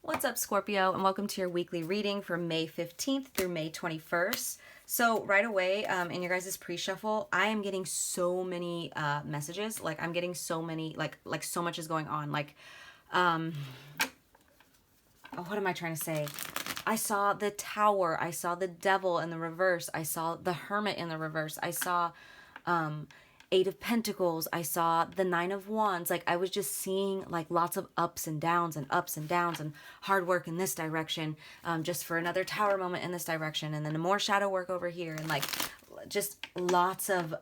What's up, Scorpio, and welcome to your weekly reading for May 15th through May 21st. So right away, in your guys' pre-shuffle, I am getting so many messages. Like, I'm getting so many, like so much is going on. Like, what am I trying to say? I saw the Tower. I saw the Devil in the reverse. I saw the Hermit in the reverse. I saw Eight of Pentacles. I saw the Nine of Wands. Like, I was just seeing like lots of ups and downs and hard work in this direction, just for another Tower moment in this direction, and then more shadow work over here, and like just lots of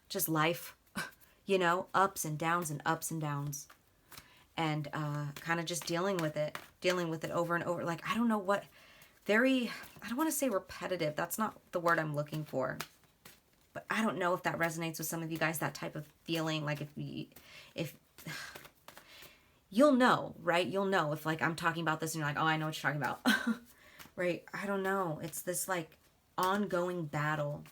just life, you know, ups and downs and ups and downs, and kind of just dealing with it over and over. Like, I don't know what, I don't want to say repetitive. That's not the word I'm looking for. But I don't know if that resonates with some of you guys, that type of feeling. Like, if you'll know, right? You'll know if, like, I'm talking about this and you're like, oh, I know what you're talking about. Right? I don't know. It's this, like, ongoing battle.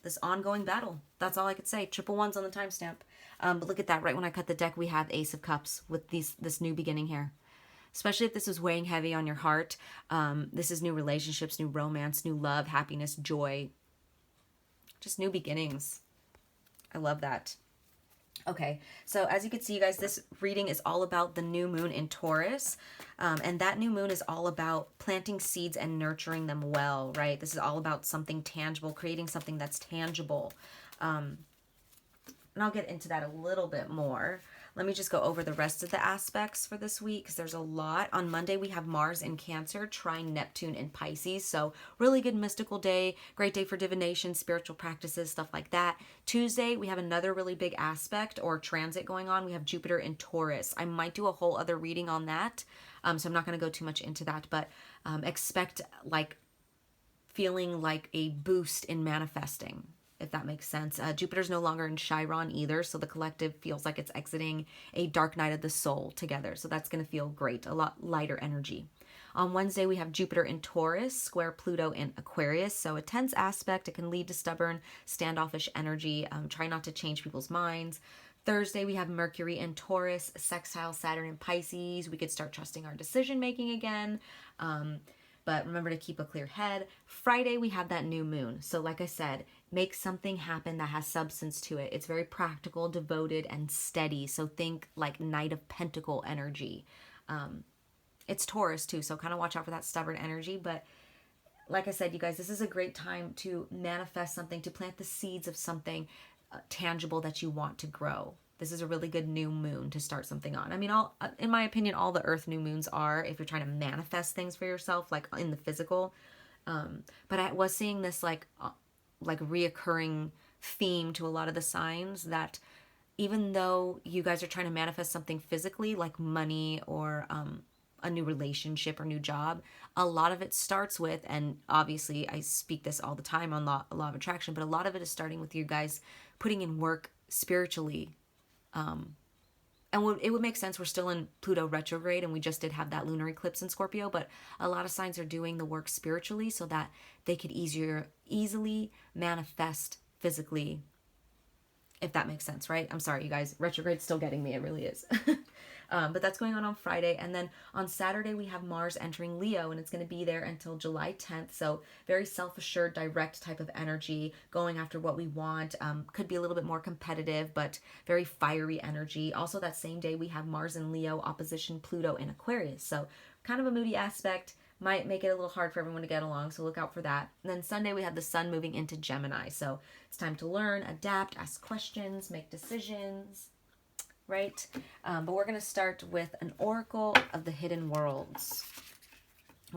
This ongoing battle. That's all I could say. Triple ones on the timestamp. But look at that. Right when I cut the deck, we have Ace of Cups with this new beginning here. Especially if this is weighing heavy on your heart. This is new relationships, new romance, new love, happiness, joy. Just new beginnings. I love that. Okay, so as you can see, you guys, this reading is all about the new moon in Taurus. And that new moon is all about planting seeds and nurturing them well, right? This is all about something tangible, creating something that's tangible. And I'll get into that a little bit more. Let me just go over the rest of the aspects for this week, because there's a lot. On Monday, we have Mars in Cancer, trine Neptune in Pisces. So really good mystical day. Great day for divination, spiritual practices, stuff like that. Tuesday, we have another really big aspect or transit going on. We have Jupiter in Taurus. I might do a whole other reading on that. So I'm not going to go too much into that, but expect like feeling like a boost in manifesting, if that makes sense. Jupiter's no longer in Chiron either, so the collective feels like it's exiting a dark night of the soul together. So that's going to feel great, a lot lighter energy. On Wednesday, we have Jupiter in Taurus, square Pluto in Aquarius. So a tense aspect. It can lead to stubborn, standoffish energy. Try not to change people's minds. Thursday, we have Mercury in Taurus, sextile Saturn in Pisces. We could start trusting our decision making again. But remember to keep a clear head. Friday, we have that new moon. So like I said, make something happen that has substance to it. It's very practical, devoted, and steady. So think like Knight of Pentacle energy. It's Taurus too, so kind of watch out for that stubborn energy. But like I said, you guys, this is a great time to manifest something, to plant the seeds of something tangible that you want to grow. This is a really good new moon to start something on. I mean, in my opinion, all the Earth new moons are, if you're trying to manifest things for yourself, like in the physical. But I was seeing this like reoccurring theme to a lot of the signs, that even though you guys are trying to manifest something physically, like money or a new relationship or new job, a lot of it starts with, and obviously I speak this all the time on law of attraction, but a lot of it is starting with you guys putting in work spiritually. And it would make sense. We're still in Pluto retrograde, and we just did have that lunar eclipse in Scorpio, but a lot of signs are doing the work spiritually so that they could easily manifest physically, if that makes sense, right? I'm sorry, you guys. Retrograde's still getting me. It really is. But that's going on Friday. And then on Saturday, we have Mars entering Leo, and it's going to be there until July 10th. So very self-assured, direct type of energy, going after what we want. Could be a little bit more competitive, but very fiery energy. Also, that same day, we have Mars in Leo, opposition Pluto in Aquarius. So kind of a moody aspect. Might make it a little hard for everyone to get along, so look out for that. And then Sunday, we have the sun moving into Gemini. So it's time to learn, adapt, ask questions, make decisions, right? But we're going to start with an oracle of the hidden worlds.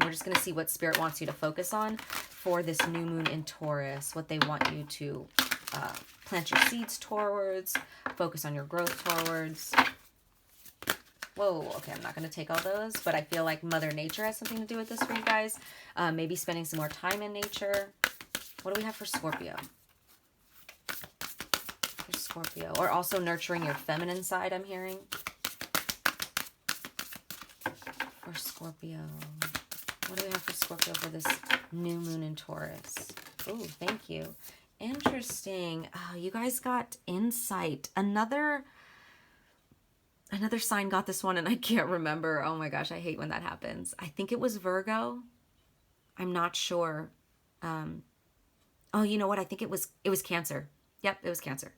We're just going to see what Spirit wants you to focus on for this new moon in Taurus, what they want you to plant your seeds towards, focus on your growth towards. Whoa, okay, I'm not going to take all those, but I feel like Mother Nature has something to do with this for you guys. Maybe spending some more time in nature. What do we have for Scorpio? For Scorpio. Or also nurturing your feminine side, I'm hearing. For Scorpio. What do we have for Scorpio for this new moon in Taurus? Oh, thank you. Interesting. Oh, you guys got insight. Another Another sign got this one and I can't remember. Oh my gosh, I hate when that happens. I think it was Virgo. I'm not sure. Oh, you know what? I think it was Cancer. Yep, it was Cancer.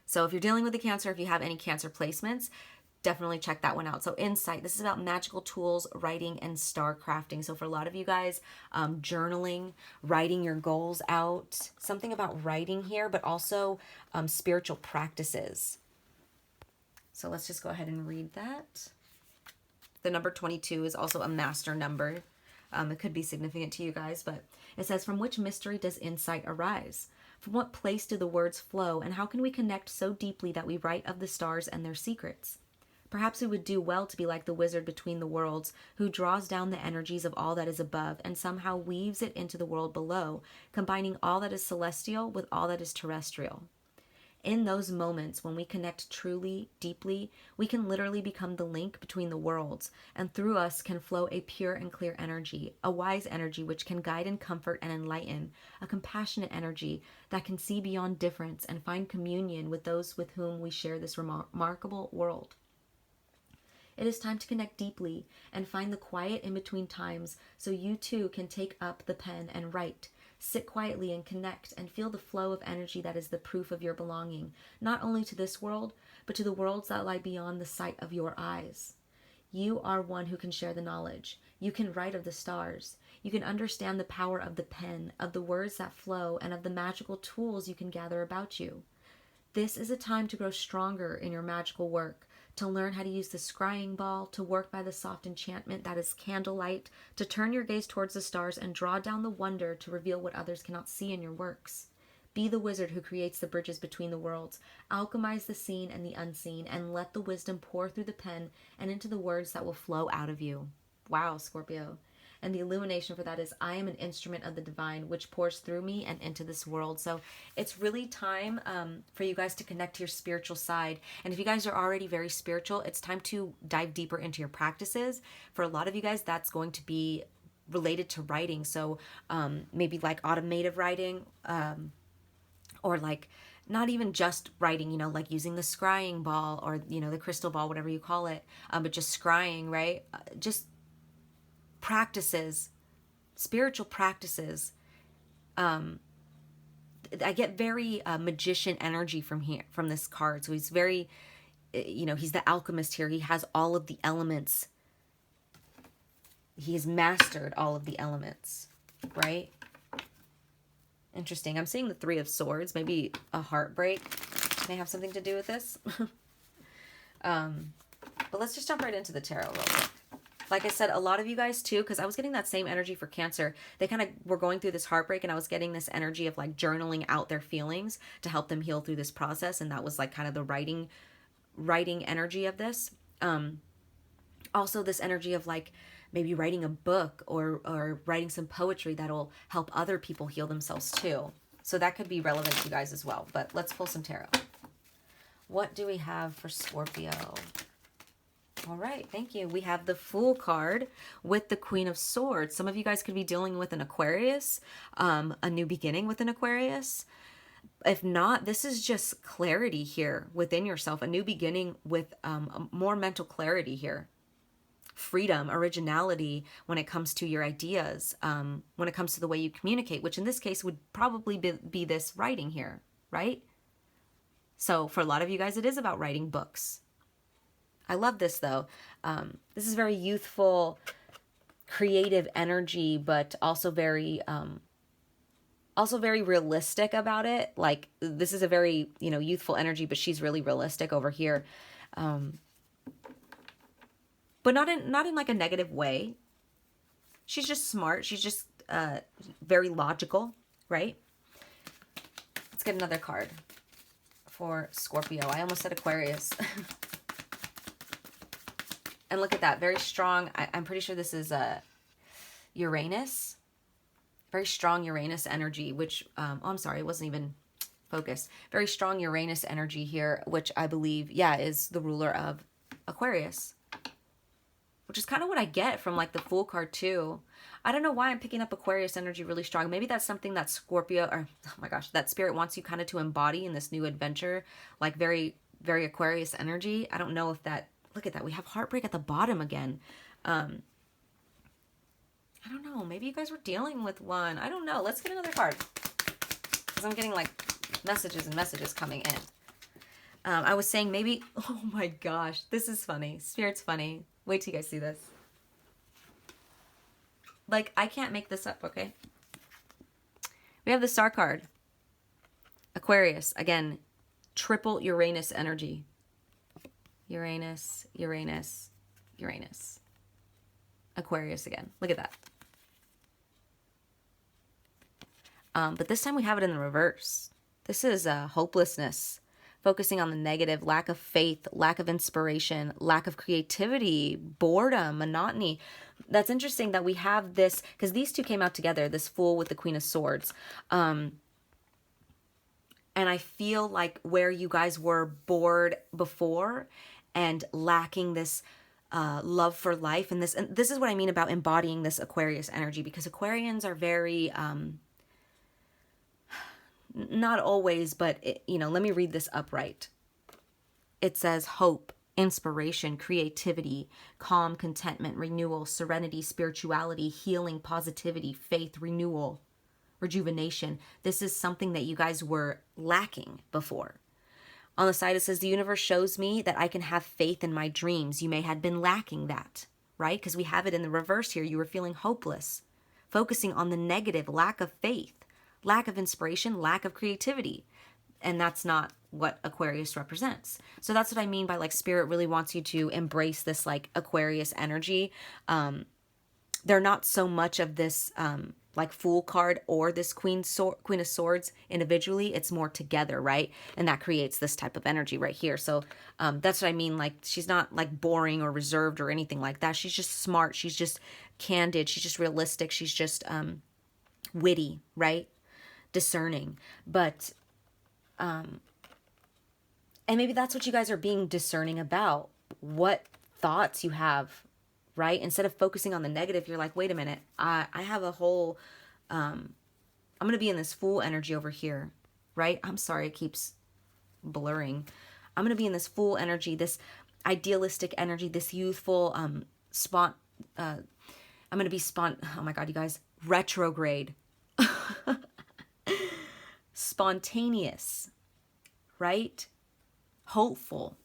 So if you're dealing with the Cancer, if you have any Cancer placements, definitely check that one out. So insight, this is about magical tools, writing, and star crafting. So for a lot of you guys, journaling, writing your goals out, something about writing here, but also spiritual practices. So let's just go ahead and read that. The number 22 is also a master number. It could be significant to you guys, but it says, from which mystery does insight arise? From what place do the words flow, and how can we connect so deeply that we write of the stars and their secrets? Perhaps we would do well to be like the wizard between the worlds, who draws down the energies of all that is above and somehow weaves it into the world below, combining all that is celestial with all that is terrestrial. In those moments when we connect truly, deeply, we can literally become the link between the worlds, and through us can flow a pure and clear energy, a wise energy which can guide and comfort and enlighten, a compassionate energy that can see beyond difference and find communion with those with whom we share this remarkable world. It is time to connect deeply and find the quiet in between times so you too can take up the pen and write. Sit quietly and connect and feel the flow of energy that is the proof of your belonging, not only to this world, but to the worlds that lie beyond the sight of your eyes. You are one who can share the knowledge. You can write of the stars. You can understand the power of the pen, of the words that flow, and of the magical tools you can gather about you. This is a time to grow stronger in your magical work, to learn how to use the scrying ball, to work by the soft enchantment that is candlelight, to turn your gaze towards the stars and draw down the wonder to reveal what others cannot see in your works. Be the wizard who creates the bridges between the worlds. Alchemize the seen and the unseen, and let the wisdom pour through the pen and into the words that will flow out of you. Wow, Scorpio. And the illumination for that is, I am an instrument of the divine, which pours through me and into this world. So it's really time for you guys to connect to your spiritual side. And if you guys are already very spiritual, it's time to dive deeper into your practices. For a lot of you guys, that's going to be related to writing. So maybe like automated writing, or like not even just writing, like using the scrying ball or, the crystal ball, whatever you call it, but just scrying, right? Just practices, spiritual practices. I get very magician energy from this card. So he's very, he's the alchemist here. He has all of the elements. He has mastered all of the elements, right? Interesting. I'm seeing the Three of Swords. Maybe a heartbreak may have something to do with this. But let's just jump right into the tarot real quick. Like I said, a lot of you guys too, because I was getting that same energy for Cancer. They kind of were going through this heartbreak, and I was getting this energy of like journaling out their feelings to help them heal through this process. And that was like kind of the writing energy of this. Also this energy of like maybe writing a book or writing some poetry that'll help other people heal themselves too. So that could be relevant to you guys as well. But let's pull some tarot. What do we have for Scorpio? All right, thank you. We have the Fool card with the Queen of Swords. Some of you guys could be dealing with an Aquarius, a new beginning with an Aquarius. If not, this is just clarity here within yourself, a new beginning with more mental clarity here. Freedom, originality when it comes to your ideas, when it comes to the way you communicate, which in this case would probably be this writing here, right? So for a lot of you guys, it is about writing books. I love this though. This is very youthful, creative energy, but also very realistic about it. Like this is a very, youthful energy, but she's really realistic over here. But not in like a negative way. She's just smart. She's just very logical, right? Let's get another card for Scorpio. I almost said Aquarius. And look at that, very strong. I'm pretty sure this is Uranus. Very strong Uranus energy, which, I'm sorry, it wasn't even focused. Very strong Uranus energy here, which I believe, is the ruler of Aquarius. Which is kind of what I get from like the Fool card too. I don't know why I'm picking up Aquarius energy really strong. Maybe that's something that Scorpio, or oh my gosh, that spirit wants you kind of to embody in this new adventure. Like very very Aquarius energy. I don't know if that, look at that. We have heartbreak at the bottom again. I don't know. Maybe you guys were dealing with one. I don't know. Let's get another card. Because I'm getting like messages and messages coming in. I was saying maybe, oh my gosh, this is funny. Spirit's funny. Wait till you guys see this. Like, I can't make this up, okay? We have the Star card. Aquarius, again, triple Uranus energy. Uranus, Uranus, Uranus. Aquarius again. Look at that. But this time we have it in the reverse. This is hopelessness, focusing on the negative, lack of faith, lack of inspiration, lack of creativity, boredom, monotony. That's interesting that we have this, because these two came out together, this Fool with the Queen of Swords. And I feel like where you guys were bored before and lacking this love for life, and this is what I mean about embodying this Aquarius energy, because Aquarians are very... not always, but, let me read this upright. It says hope, inspiration, creativity, calm, contentment, renewal, serenity, spirituality, healing, positivity, faith, renewal, rejuvenation. This is something that you guys were lacking before. On the side, it says, the universe shows me that I can have faith in my dreams. You may have been lacking that, right? Because we have it in the reverse here. You were feeling hopeless, focusing on the negative, lack of faith, lack of inspiration, lack of creativity. And that's not what Aquarius represents. So that's what I mean by like Spirit really wants you to embrace this like Aquarius energy. They're not so much of this like Fool card or this Queen of Swords individually. It's more together, right? And that creates this type of energy right here. So that's what I mean. Like, she's not like boring or reserved or anything like that. She's just smart. She's just candid. She's just realistic. She's just witty, right? Discerning. But and maybe that's what you guys are being discerning about, what thoughts you have, right? Instead of focusing on the negative, you're like, wait a minute, I have a whole I'm gonna be in this Fool energy over here, right? I'm sorry, it keeps blurring. I'm gonna be in this Fool energy, this idealistic energy, this youthful I'm gonna be oh my god, you guys, retrograde. Spontaneous, right? Hopeful.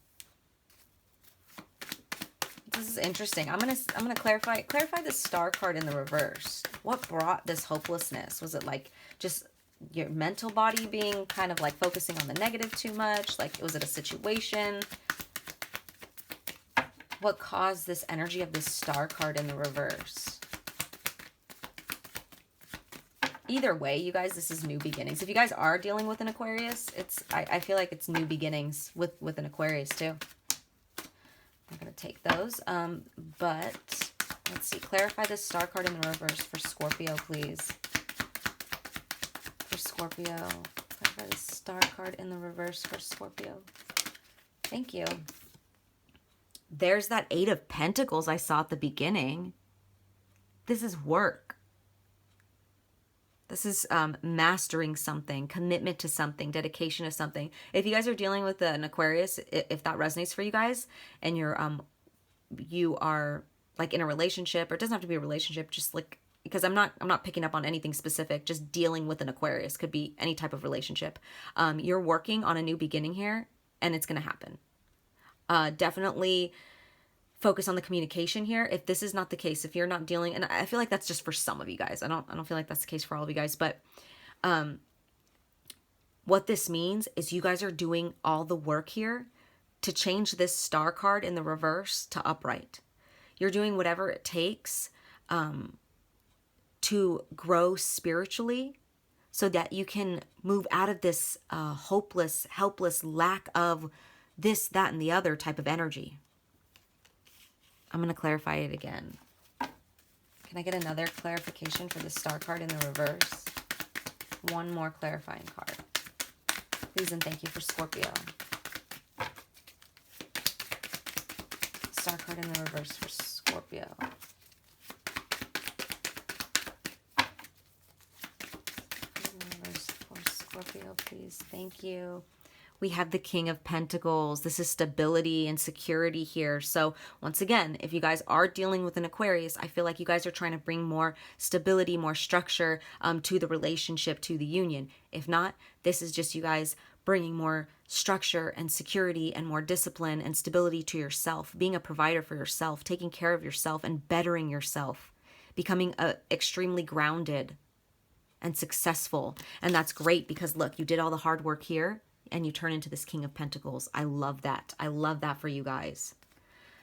This is interesting. I'm gonna clarify the Star card in the reverse. What brought this hopelessness? Was it like just your mental body being kind of like focusing on the negative too much? Like, was it a situation? What caused this energy of this Star card in the reverse? Either way, you guys, this is new beginnings. If you guys are dealing with an Aquarius, I feel like it's new beginnings with an Aquarius too. I'm going to take those. But let's see. Clarify the Star card in the reverse for Scorpio, please. For Scorpio. Clarify the Star card in the reverse for Scorpio. Thank you. There's that Eight of Pentacles I saw at the beginning. This is work. This is mastering something, commitment to something, dedication to something. If you guys are dealing with an Aquarius, if that resonates for you guys, and you are like in a relationship, or it doesn't have to be a relationship, just like, because I'm not picking up on anything specific, just dealing with an Aquarius, could be any type of relationship. You're working on a new beginning here, and it's going to happen. Definitely focus on the communication here. If this is not the case, if you're not dealing, and I feel like that's just for some of you guys. I don't feel like that's the case for all of you guys, but what this means is you guys are doing all the work here to change this Star card in the reverse to upright. You're doing whatever it takes to grow spiritually so that you can move out of this hopeless, helpless, lack of this, that, and the other type of energy. I'm going to clarify it again. Can I get another clarification for the Star card in the reverse? One more clarifying card. Please and thank you for Scorpio. Star card in the reverse for Scorpio. Reverse for Scorpio, please. Thank you. we have the King of Pentacles. This is stability and security here. So once again, if you guys are dealing with an Aquarius, I feel like you guys are trying to bring more stability, more structure to the relationship, to the union. If not, this is just you guys bringing more structure and security and more discipline and stability to yourself, being a provider for yourself, taking care of yourself and bettering yourself, becoming extremely grounded and successful. And that's great because look, you did all the hard work here and you turn into this King of Pentacles. I love that. I love that for you guys.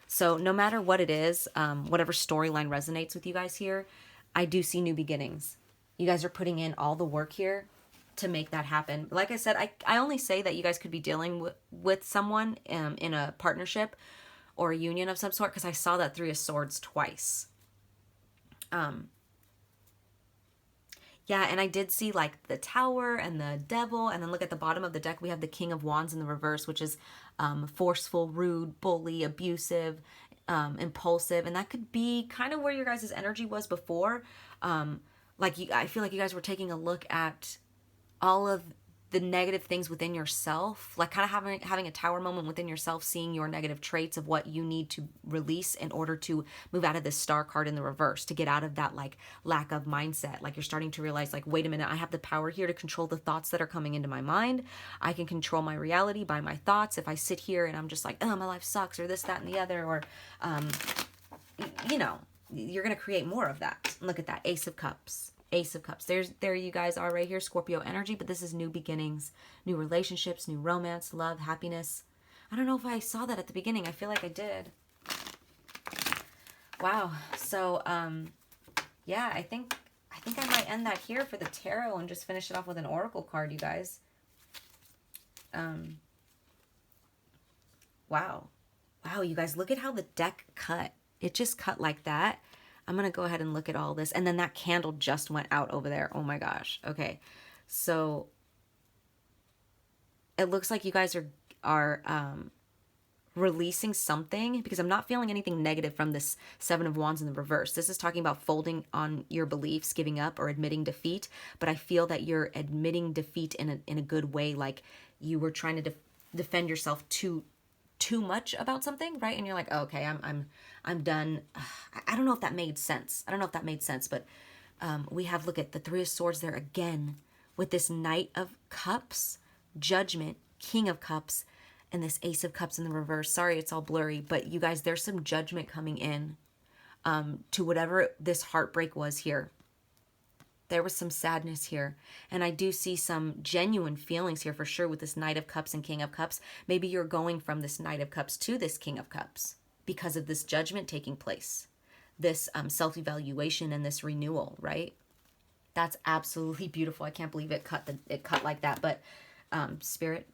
So no matter what it is, whatever storyline resonates with you guys here, I do see new beginnings. You guys are putting in all the work here to make that happen. Like I said, I only say that you guys could be dealing with someone in a partnership or a union of some sort because I saw that Three of Swords twice. Yeah, and I did see like the Tower and the Devil, and then look at the bottom of the deck, we have the King of Wands in the reverse, which is forceful, rude, bully, abusive, impulsive, and that could be kind of where your guys' energy was before. I feel like you guys were taking a look at all of the negative things within yourself, like kind of having a tower moment within yourself, seeing your negative traits of what you need to release in order to move out of this Star card in the reverse, to get out of that like lack of mindset. Like you're starting to realize like, wait a minute, I have the power here to control the thoughts that are coming into my mind. I can control my reality by my thoughts. If I sit here and I'm just like, oh, my life sucks, or this, that, and the other, or, you know, you're going to create more of that. Look at that, Ace of Cups. Ace of Cups. There you guys are right here, Scorpio energy, but this is new beginnings, new relationships, new romance, love, happiness. I don't know if I saw that at the beginning. I feel like I did. Wow. So, yeah, I think I might end that here for the tarot and just finish it off with an oracle card, you guys. Wow. Wow, you guys, look at how the deck cut. It just cut like that. I'm going to go ahead and look at all this. And then that candle just went out over there. Oh my gosh. Okay. So it looks like you guys are releasing something, because I'm not feeling anything negative from this Seven of Wands in the reverse. This is talking about folding on your beliefs, giving up, or admitting defeat. But I feel that you're admitting defeat in a good way. Like you were trying to defend yourself too much about something, right? And you're like, oh, okay, I'm done. I don't know if that made sense. But we have, look at the Three of Swords there again with this Knight of Cups, Judgment, King of Cups, and this Ace of Cups in the reverse. Sorry, it's all blurry, but you guys, there's some judgment coming in to whatever this heartbreak was here. There was some sadness here. And I do see some genuine feelings here for sure with this Knight of Cups and King of Cups. Maybe you're going from this Knight of Cups to this King of Cups because of this judgment taking place, this self-evaluation and this renewal, right? That's absolutely beautiful. I can't believe it cut like that. But Spirit,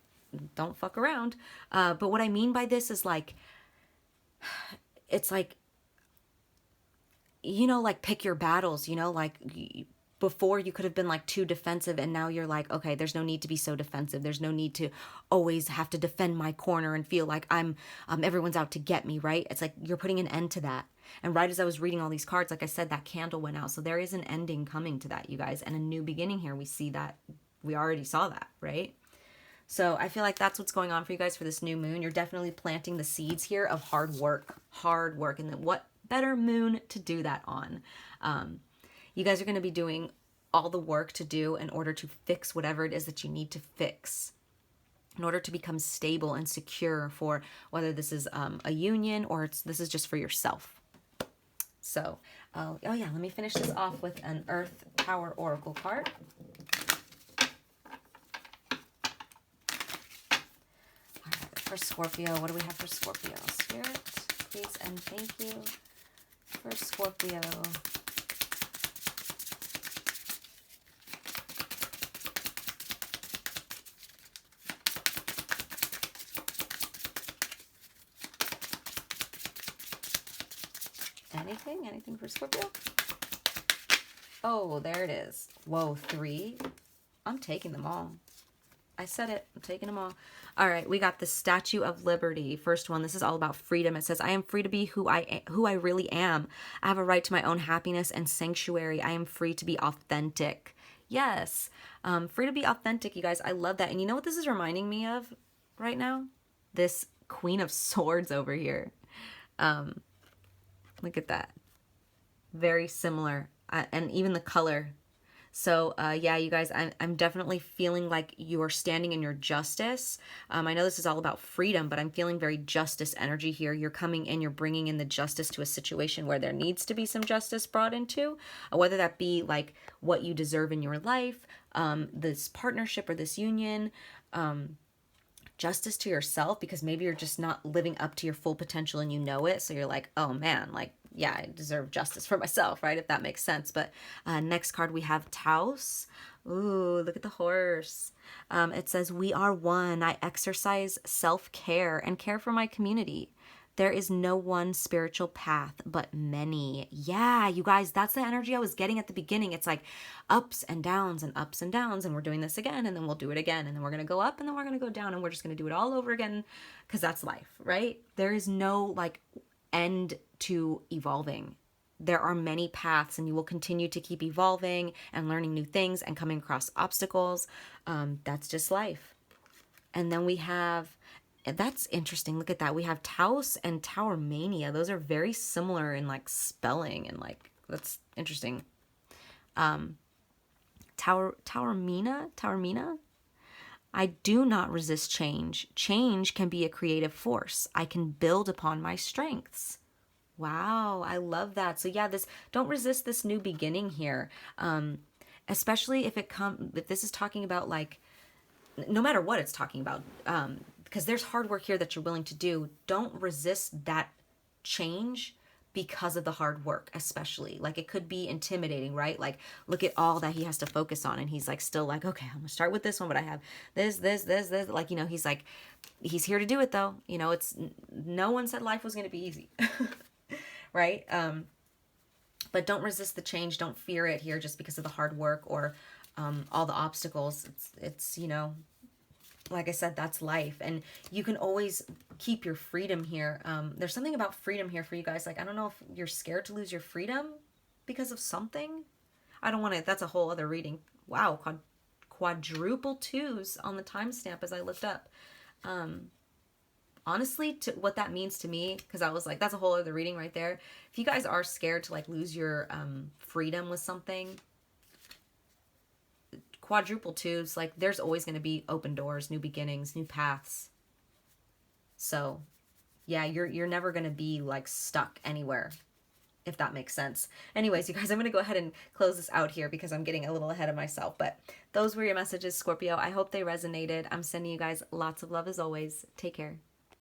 don't fuck around. But what I mean by this is like, it's like, you know, like pick your battles, you know, like before you could have been like too defensive, and now you're like, okay, there's no need to be so defensive. There's no need to always have to defend my corner and feel like I'm everyone's out to get me, right? It's like you're putting an end to that. And right as I was reading all these cards, like I said, that candle went out. So there is an ending coming to that, you guys, and a new beginning here. We see that. We already saw that, right? So I feel like that's what's going on for you guys for this new moon. You're definitely planting the seeds here of hard work. And then what better moon to do that on? You guys are going to be doing all the work to do in order to fix whatever it is that you need to fix, in order to become stable and secure for whether this is a union or this is just for yourself. So, oh yeah, let me finish this off with an Earth Power Oracle card. All right, for Scorpio, what do we have for Scorpio? Spirit, please and thank you for Scorpio. Anything for Scorpio? Oh, there it is. Whoa, 3. I'm taking them all. I said it. I'm taking them all. All right, we got the Statue of Liberty. First one. This is all about freedom. It says, I am free to be who I really am. I have a right to my own happiness and sanctuary. I am free to be authentic. Yes. Free to be authentic, you guys. I love that. And you know what this is reminding me of? right now. This Queen of Swords over here. Look at that. Very similar. And even the color. So yeah, you guys, I'm definitely feeling like you are standing in your justice. I know this is all about freedom, but I'm feeling very justice energy here. You're coming in, you're bringing in the justice to a situation where there needs to be some justice brought into, whether that be like what you deserve in your life, this partnership or this union, justice to yourself, because maybe you're just not living up to your full potential and you know it. So you're like, oh man, like, yeah, I deserve justice for myself, right? If that makes sense. But next card we have Taurus. Ooh, look at the horse. It says, we are one. I exercise self-care and care for my community. There is no one spiritual path, but many. Yeah, you guys, that's the energy I was getting at the beginning. It's like ups and downs and ups and downs, and we're doing this again, and then we'll do it again, and then we're going to go up, and then we're going to go down, and we're just going to do it all over again, because that's life, right? There is no like end to evolving. There are many paths, and you will continue to keep evolving and learning new things and coming across obstacles. That's just life. And then we have, that's interesting. Look at that. We have Taurus and Tauromania. Those are very similar in like spelling, and like, that's interesting. Taormina. I do not resist change. Change can be a creative force. I can build upon my strengths. Wow, I love that. So yeah, this, don't resist this new beginning here. Especially if if this is talking about like, no matter what it's talking about, because there's hard work here that you're willing to do. Don't resist that change because of the hard work, especially. Like, it could be intimidating, right? Like, look at all that he has to focus on, and he's like still like, okay, I'm gonna start with this one, but I have this. Like, you know, he's like, he's here to do it though. You know, it's, no one said life was gonna be easy. Right? But don't resist the change. Don't fear it here just because of the hard work or all the obstacles. It's, you know, like I said, that's life. And you can always keep your freedom here. There's something about freedom here for you guys. Like, I don't know if you're scared to lose your freedom because of something. I don't want to, that's a whole other reading. Wow, quadruple twos on the timestamp as I looked up. Honestly, to what that means to me, because I was like, that's a whole other reading right there. If you guys are scared to like lose your freedom with something, quadruple twos, like, there's always going to be open doors, new beginnings, new paths. So yeah, you're never going to be like stuck anywhere, if that makes sense. Anyways, you guys, I'm going to go ahead and close this out here because I'm getting a little ahead of myself. But those were your messages, Scorpio. I hope they resonated. I'm sending you guys lots of love as always. Take care.